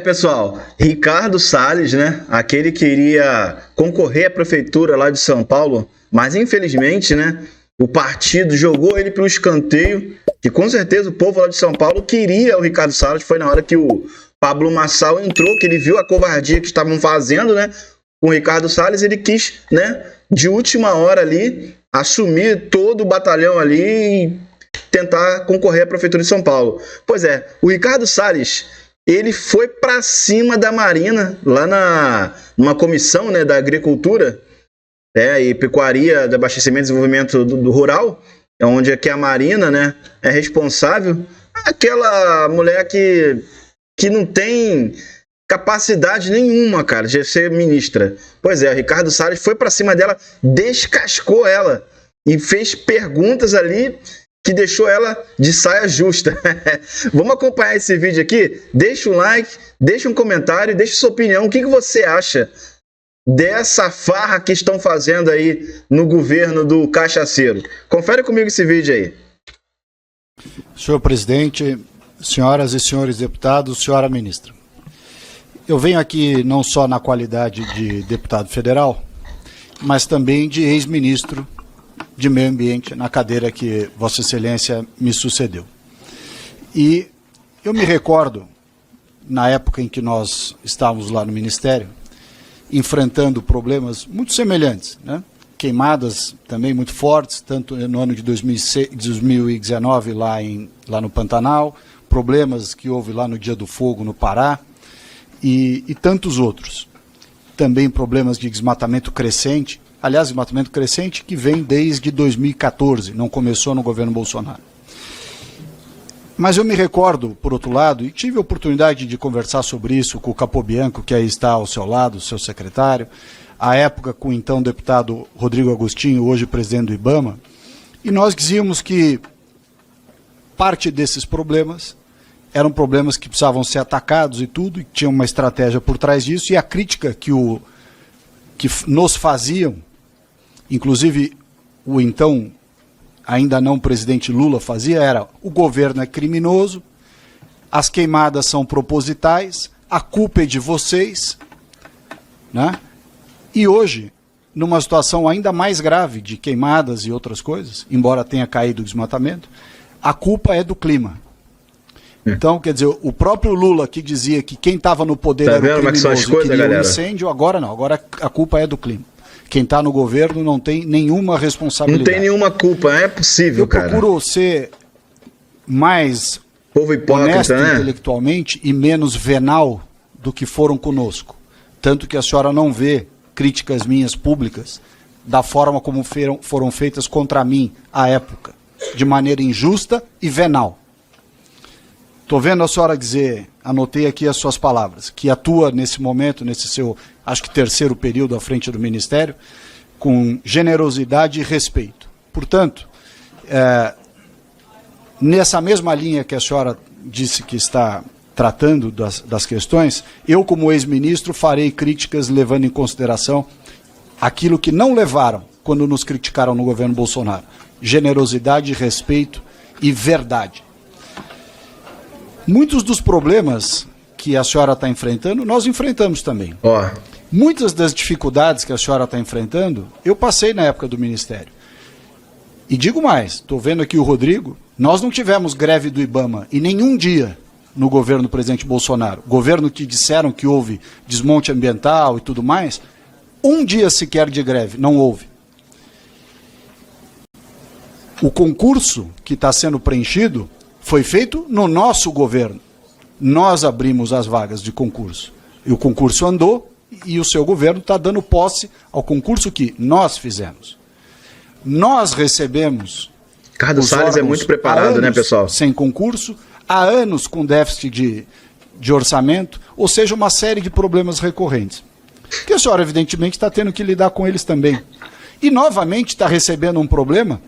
Pessoal, Ricardo Salles, né? Aquele que iria concorrer à prefeitura lá de São Paulo, mas infelizmente, né? O partido jogou ele para o escanteio, que com certeza o povo lá de São Paulo queria o Ricardo Salles. Foi na hora que o Pablo Marçal entrou, que ele viu a covardia que estavam fazendo, né? Com o Ricardo Salles, ele quis, né? De última hora ali, assumir todo o batalhão ali e tentar concorrer à prefeitura de São Paulo. Pois é, o Ricardo Salles, ele foi para cima da Marina, lá numa comissão, né, da agricultura e pecuaria, de abastecimento e desenvolvimento do rural, onde aqui a Marina, né, é responsável. Aquela mulher que não tem capacidade nenhuma, cara, de ser ministra. Pois é, o Ricardo Salles foi para cima dela, descascou ela e fez perguntas ali que deixou ela de saia justa. Vamos acompanhar esse vídeo aqui? Deixa um like, deixa um comentário, deixa sua opinião. O que você acha dessa farra que estão fazendo aí no governo do cachaceiro? Confere comigo esse vídeo aí. Senhor presidente, senhoras e senhores deputados, senhora ministra. Eu venho aqui não só na qualidade de deputado federal, mas também de ex-ministro de Meio Ambiente, na cadeira que Vossa Excelência me sucedeu. E eu me recordo, na época em que nós estávamos lá no Ministério, enfrentando problemas muito semelhantes, né? Queimadas também muito fortes, tanto no ano de 2019 lá no Pantanal, problemas que houve lá no Dia do Fogo no Pará, e tantos outros. Também problemas de desmatamento crescente, aliás, desmatamento crescente que vem desde 2014, não começou no governo Bolsonaro. Mas eu me recordo, por outro lado, e tive a oportunidade de conversar sobre isso com o Capobianco, que aí está ao seu lado, seu secretário, à época com o então deputado Rodrigo Agostinho, hoje presidente do IBAMA, e nós dizíamos que parte desses problemas eram problemas que precisavam ser atacados e tudo, e tinha uma estratégia por trás disso, e a crítica que nos faziam, inclusive o então ainda não presidente Lula fazia, era: o governo é criminoso, as queimadas são propositais, a culpa é de vocês, né? E hoje, numa situação ainda mais grave de queimadas e outras coisas, embora tenha caído o desmatamento, a culpa é do clima. Então, quer dizer, o próprio Lula que dizia que quem estava no poder era o criminoso e queria um incêndio, agora não, agora a culpa é do clima. Quem está no governo não tem nenhuma responsabilidade. Não tem nenhuma culpa, é possível, cara. Eu procuro ser mais honesto, né, intelectualmente e menos venal do que foram conosco. Tanto que a senhora não vê críticas minhas públicas da forma como foram feitas contra mim à época, de maneira injusta e venal. Estou vendo a senhora dizer, anotei aqui as suas palavras, que atua nesse momento, nesse seu, acho que terceiro período à frente do Ministério, com generosidade e respeito. Portanto, nessa mesma linha que a senhora disse que está tratando das questões, eu, como ex-ministro, farei críticas levando em consideração aquilo que não levaram quando nos criticaram no governo Bolsonaro: generosidade, respeito e verdade. Muitos dos problemas que a senhora está enfrentando, nós enfrentamos também. Muitas das dificuldades que a senhora está enfrentando, eu passei na época do Ministério. E digo mais, estou vendo aqui o Rodrigo, nós não tivemos greve do IBAMA em nenhum dia no governo do presidente Bolsonaro. Governo que disseram que houve desmonte ambiental e tudo mais, um dia sequer de greve, não houve. O concurso que está sendo preenchido foi feito no nosso governo. Nós abrimos as vagas de concurso. E o concurso andou e o seu governo está dando posse ao concurso que nós fizemos. Nós recebemos... Ricardo Salles é muito preparado, né, pessoal? Sem concurso, há anos com déficit de orçamento, ou seja, uma série de problemas recorrentes. Que a senhora, evidentemente, está tendo que lidar com eles também. E, novamente, está recebendo um problema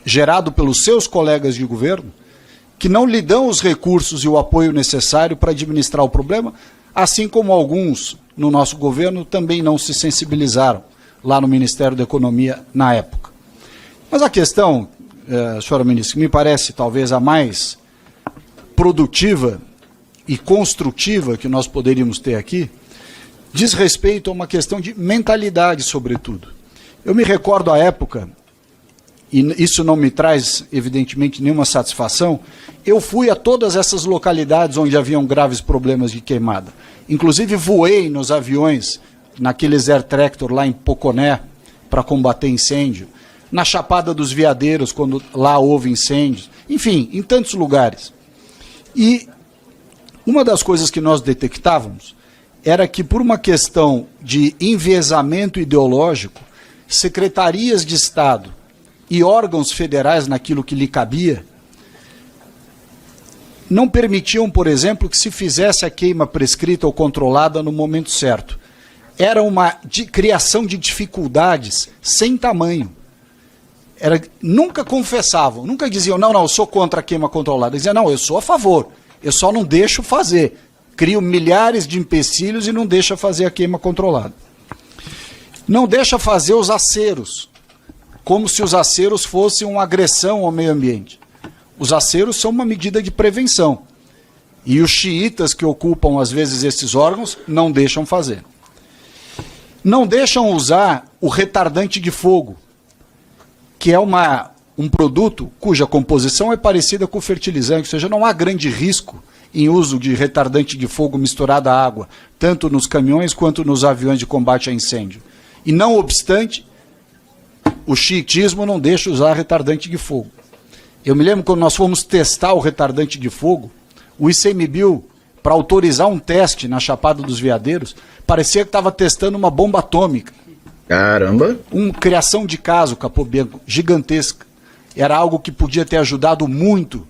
gerado pelos seus colegas de governo, que não lhe dão os recursos e o apoio necessário para administrar o problema, assim como alguns no nosso governo também não se sensibilizaram lá no Ministério da Economia na época. Mas a questão, senhora ministra, que me parece talvez a mais produtiva e construtiva que nós poderíamos ter aqui diz respeito a uma questão de mentalidade, sobretudo. Eu me recordo a época, e isso não me traz, evidentemente, nenhuma satisfação, eu fui a todas essas localidades onde haviam graves problemas de queimada. Inclusive voei nos aviões, naqueles Air Tractor lá em Poconé, para combater incêndio, na Chapada dos Veadeiros, quando lá houve incêndios, enfim, em tantos lugares. E uma das coisas que nós detectávamos era que, por uma questão de enviesamento ideológico, secretarias de Estado e órgãos federais, naquilo que lhe cabia, não permitiam, por exemplo, que se fizesse a queima prescrita ou controlada no momento certo. Era uma criação de dificuldades sem tamanho. Nunca confessavam, nunca diziam, não, eu sou contra a queima controlada. Diziam, não, eu sou a favor, eu só não deixo fazer. Crio milhares de empecilhos e não deixa fazer a queima controlada. Não deixa fazer os aceros, como se os aceros fossem uma agressão ao meio ambiente. Os aceros são uma medida de prevenção. E os xiitas que ocupam, às vezes, esses órgãos, não deixam fazer. Não deixam usar o retardante de fogo, que é um produto cuja composição é parecida com o fertilizante, ou seja, não há grande risco em uso de retardante de fogo misturado à água, tanto nos caminhões quanto nos aviões de combate a incêndio. E não obstante, o xiitismo não deixa usar retardante de fogo. Eu me lembro quando nós fomos testar o retardante de fogo, o ICMBio, para autorizar um teste na Chapada dos Veadeiros, parecia que estava testando uma bomba atômica. Caramba! Uma criação de caso, Capobianco, gigantesca. Era algo que podia ter ajudado muito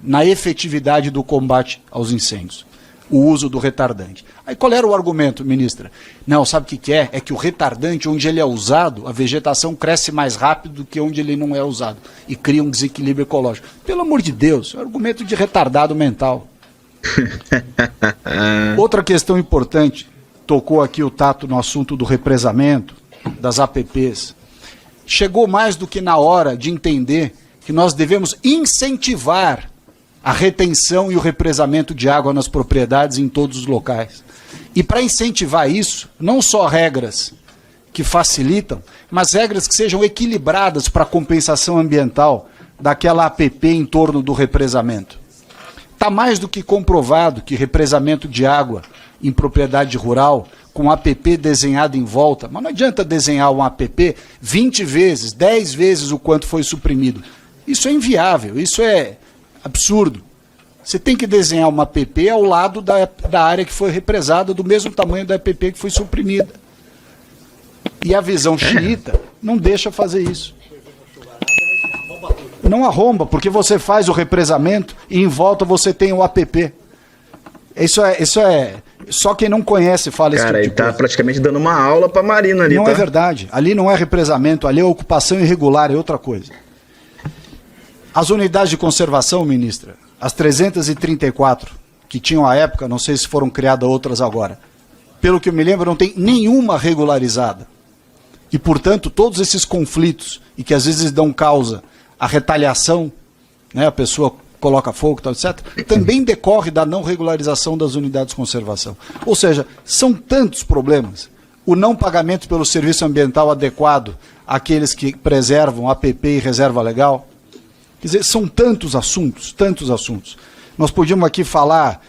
na efetividade do combate aos incêndios, o uso do retardante. Aí qual era o argumento, ministra? Não, sabe o que é? É que o retardante, onde ele é usado, a vegetação cresce mais rápido do que onde ele não é usado e cria um desequilíbrio ecológico. Pelo amor de Deus, é um argumento de retardado mental. Outra questão importante, tocou aqui o Tato no assunto do represamento, das APPs. Chegou mais do que na hora de entender que nós devemos incentivar a retenção e o represamento de água nas propriedades em todos os locais. E para incentivar isso, não só regras que facilitam, mas regras que sejam equilibradas para a compensação ambiental daquela APP em torno do represamento. Está mais do que comprovado que represamento de água em propriedade rural, com APP desenhado em volta, mas não adianta desenhar um APP 20 vezes, 10 vezes o quanto foi suprimido. Isso é inviável, isso é absurdo. Você tem que desenhar uma APP ao lado da área que foi represada, do mesmo tamanho da APP que foi suprimida. E a visão xiita não deixa fazer isso. Não arromba, porque você faz o represamento e em volta você tem o APP. Isso é só quem não conhece fala esse tipo de coisa. Cara, ele tá praticamente dando uma aula pra Marina ali, Não tá? é verdade. Ali não é represamento, ali é ocupação irregular, é outra coisa. As unidades de conservação, ministra, as 334 que tinham à época, não sei se foram criadas outras agora, pelo que eu me lembro, não tem nenhuma regularizada. E, portanto, todos esses conflitos, e que às vezes dão causa à retaliação, né, a pessoa coloca fogo, tal, etc., também decorre da não regularização das unidades de conservação. Ou seja, são tantos problemas. O não pagamento pelo serviço ambiental adequado àqueles que preservam APP e reserva legal. Quer dizer, são tantos assuntos, tantos assuntos. Nós podíamos aqui falar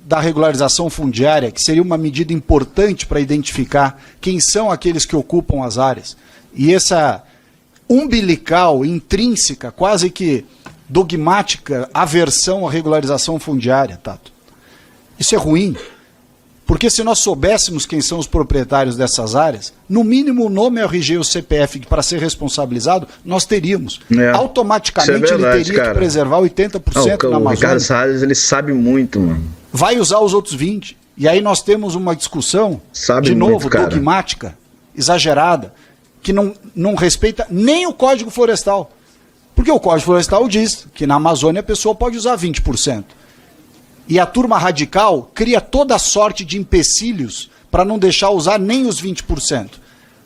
da regularização fundiária, que seria uma medida importante para identificar quem são aqueles que ocupam as áreas. E essa umbilical, intrínseca, quase que dogmática aversão à regularização fundiária, Tato. Isso é ruim, porque se nós soubéssemos quem são os proprietários dessas áreas, no mínimo o nome, o RG e o CPF para ser responsabilizado, nós teríamos. Automaticamente ele teria que preservar 80% na Amazônia. O Ricardo Salles, ele sabe muito, mano. Vai usar os outros 20%. E aí nós temos uma discussão, de novo, dogmática, exagerada, que não respeita nem o Código Florestal. Porque o Código Florestal diz que na Amazônia a pessoa pode usar 20%. E a turma radical cria toda sorte de empecilhos para não deixar usar nem os 20%.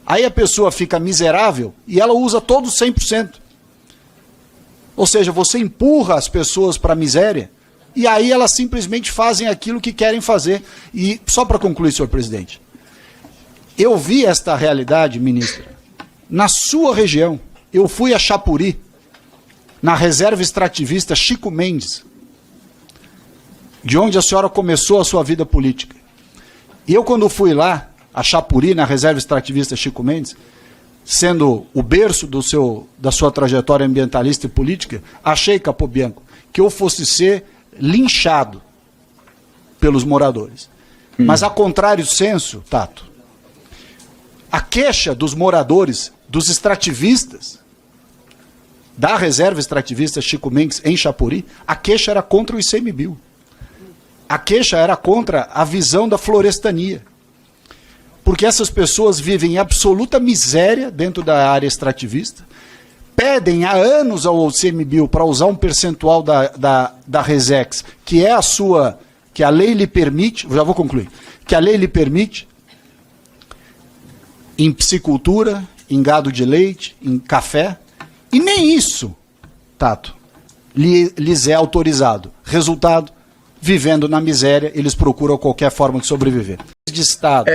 Aí a pessoa fica miserável e ela usa todos os 100%. Ou seja, você empurra as pessoas para a miséria E aí elas simplesmente fazem aquilo que querem fazer. E só para concluir, senhor presidente, eu vi esta realidade, ministra, na sua região. Eu fui a Chapuri, na reserva extrativista Chico Mendes, de onde a senhora começou a sua vida política. E eu, quando fui lá, a Chapuri, na reserva extrativista Chico Mendes, sendo o berço da sua trajetória ambientalista e política, achei, Capobianco, que eu fosse ser linchado pelos moradores. Mas, a contrário senso, Tato, a queixa dos moradores, dos extrativistas, da reserva extrativista Chico Mendes em Chapuri, a queixa era contra o ICMBio. A queixa era contra a visão da florestania. Porque essas pessoas vivem em absoluta miséria dentro da área extrativista, pedem há anos ao ICMBio para usar um percentual da Resex, que é que a lei lhe permite, já vou concluir, que a lei lhe permite, em piscicultura, em gado de leite, em café, e nem isso, Tato, lhes é autorizado. Resultado, vivendo na miséria, eles procuram qualquer forma de sobreviver. De Estado.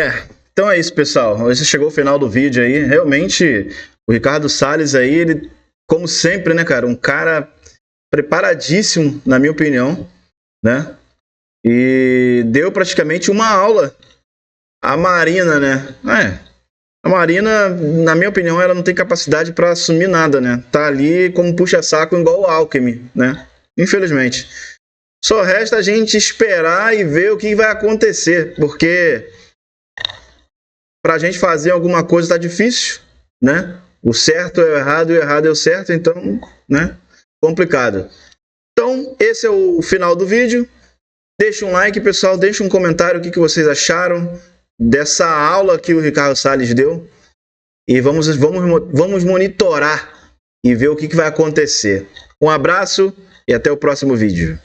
Então é isso, pessoal. Você chegou ao final do vídeo aí. Realmente, o Ricardo Salles aí, ele, como sempre, né, cara, um cara preparadíssimo, na minha opinião, né? E deu praticamente uma aula à Marina, né? A Marina, na minha opinião, ela não tem capacidade para assumir nada, né? Tá ali como puxa-saco igual o Alckmin, né? Infelizmente. Só resta a gente esperar e ver o que vai acontecer, porque pra gente fazer alguma coisa tá difícil, né? O certo é o errado e o errado é o certo, então, né? Complicado. Então, esse é o final do vídeo. Deixa um like, pessoal, deixa um comentário o que vocês acharam dessa aula que o Ricardo Salles deu. E vamos monitorar e ver o que vai acontecer. Um abraço e até o próximo vídeo.